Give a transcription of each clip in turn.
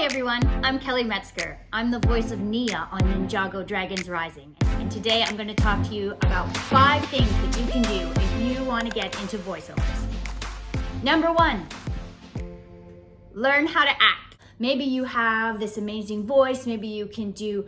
everyone, I'm Kelly Metzger. I'm the voice of Nia on Ninjago Dragons Rising. And today I'm going to talk to you about 5 things that you can do if you want to get into voiceovers. Number 1, learn how to act. Maybe you have this amazing voice, maybe you can do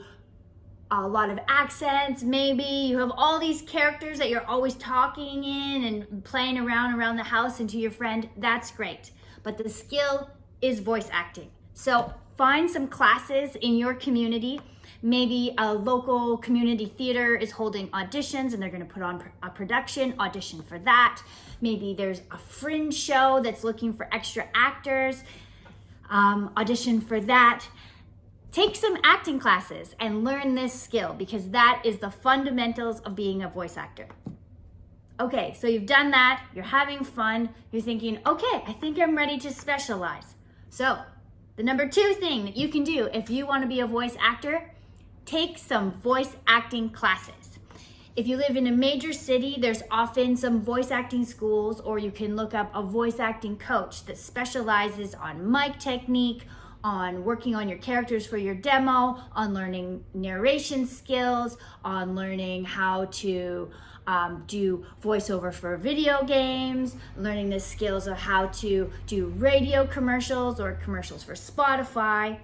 a lot of accents, maybe you have all these characters that you're always talking in and playing around the house and to your friend. That's great. But the skill is voice acting. So find some classes in your community. Maybe a local community theater is holding auditions and they're going to put on a production, audition for that. Maybe there's a fringe show that's looking for extra actors, audition for that. Take some acting classes and learn this skill because that is the fundamentals of being a voice actor. Okay, so you've done that, you're having fun, you're thinking, okay, I think I'm ready to specialize. So the number 2 thing that you can do if you want to be a voice actor, take some voice acting classes. If you live in a major city, there's often some voice acting schools, or you can look up a voice acting coach that specializes on mic technique, on working on your characters for your demo, on learning narration skills, on learning how to do voiceover for video games, learning the skills of how to do radio commercials or commercials for Spotify.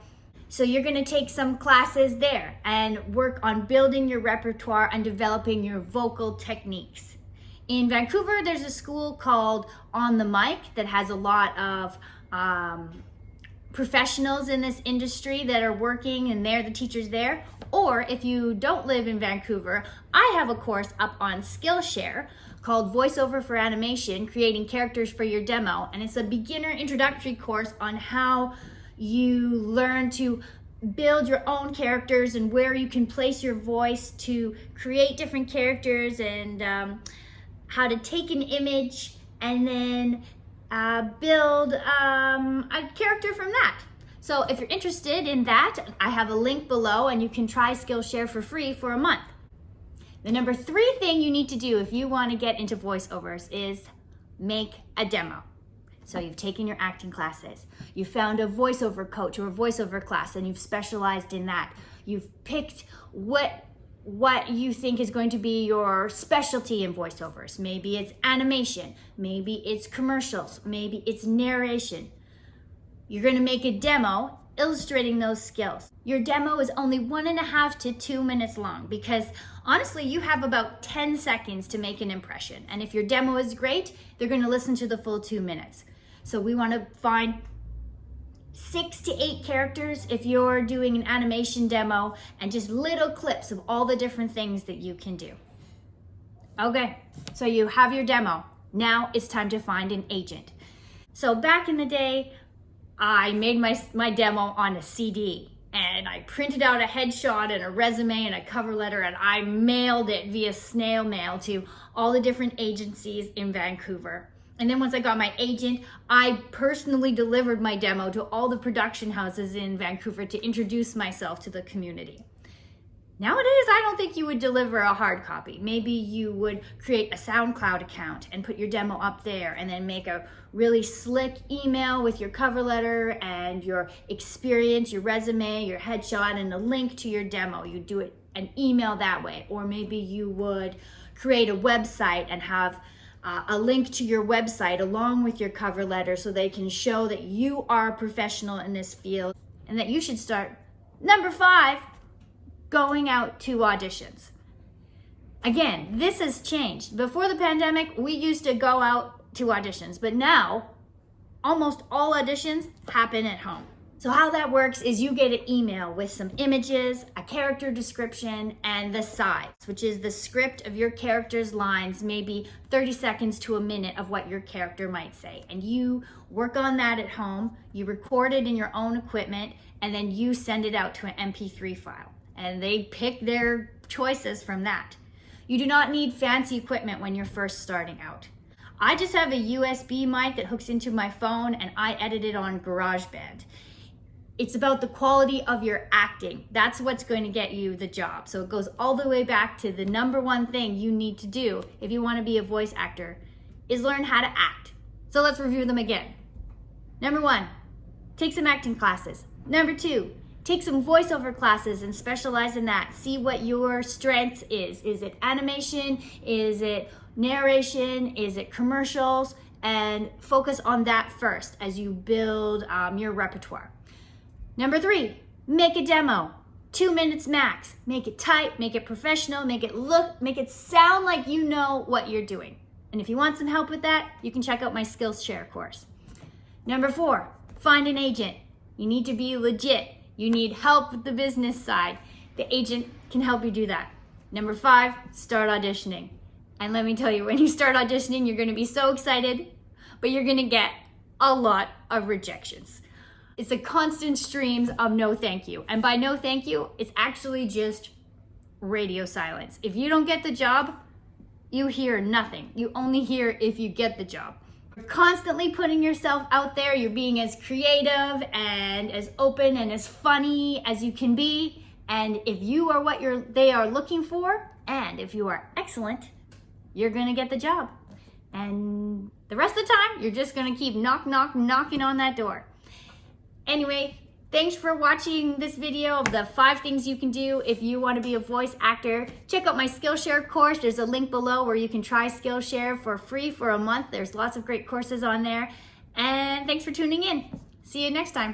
So you're going to take some classes there and work on building your repertoire and developing your vocal techniques. In Vancouver, there's a school called On the Mic that has a lot of professionals in this industry that are working, and they're the teachers there. Or if you don't live in Vancouver, I have a course up on Skillshare called Voiceover for Animation, Creating Characters for Your Demo. And it's a beginner introductory course on how you learn to build your own characters and where you can place your voice to create different characters, and how to take an image and then build a character from that. So if you're interested in that, I have a link below and you can try Skillshare for free for a month. The number 3 thing you need to do if you want to get into voiceovers is make a demo. So you've taken your acting classes, you found a voiceover coach or a voiceover class and you've specialized in that. You've picked what you think is going to be your specialty in voiceovers. Maybe it's animation, maybe it's commercials, maybe it's narration. You're going to make a demo illustrating those skills. Your demo is only 1.5 to 2 minutes long because honestly, you have about 10 seconds to make an impression. And if your demo is great, they're going to listen to the full 2 minutes. So we want to find 6 to 8 characters if you're doing an animation demo, and just little clips of all the different things that you can do. Okay, so you have your demo. Now it's time to find an agent. So back in the day, I made my demo on a CD, and I printed out a headshot and a resume and a cover letter, and I mailed it via snail mail to all the different agencies in Vancouver. And then once I got my agent, I personally delivered my demo to all the production houses in Vancouver to introduce myself to the community. Nowadays, I don't think you would deliver a hard copy. Maybe you would create a SoundCloud account and put your demo up there, and then make a really slick email with your cover letter and your experience, your resume, your headshot, and a link to your demo. You do it an email that way. Or maybe you would create a website and have a link to your website along with your cover letter so they can show that you are a professional in this field and that you should start. Number 5, going out to auditions. Again, this has changed. Before the pandemic, we used to go out to auditions, but now almost all auditions happen at home. So how that works is you get an email with some images, a character description, and the sides, which is the script of your character's lines, maybe 30 seconds to a minute of what your character might say. And you work on that at home, you record it in your own equipment, and then you send it out to an MP3 file. And they pick their choices from that. You do not need fancy equipment when you're first starting out. I just have a USB mic that hooks into my phone, and I edit it on GarageBand. It's about the quality of your acting. That's what's going to get you the job. So it goes all the way back to the number 1 thing you need to do if you want to be a voice actor is learn how to act. So let's review them again. Number 1, take some acting classes. Number 2, take some voiceover classes and specialize in that. See what your strength is. Is it animation? Is it narration? Is it commercials? And focus on that first as you build your repertoire. Number 3, make a demo. 2 minutes max. Make it tight, make it professional, make it sound like you know what you're doing. And if you want some help with that, you can check out my Skillshare course. Number 4, find an agent. You need to be legit. You need help with the business side. The agent can help you do that. Number 5, start auditioning. And let me tell you, when you start auditioning, you're gonna be so excited, but you're gonna get a lot of rejections. It's a constant stream of no thank you. And by no thank you, it's actually just radio silence. If you don't get the job, you hear nothing. You only hear if you get the job. You're constantly putting yourself out there. You're being as creative and as open and as funny as you can be. And if you are what they are looking for, and if you are excellent, you're gonna get the job. And the rest of the time, you're just gonna keep knocking on that door. Anyway, thanks for watching this video of the 5 things you can do if you want to be a voice actor. Check out my Skillshare course. There's a link below where you can try Skillshare for free for a month. There's lots of great courses on there. And thanks for tuning in. See you next time.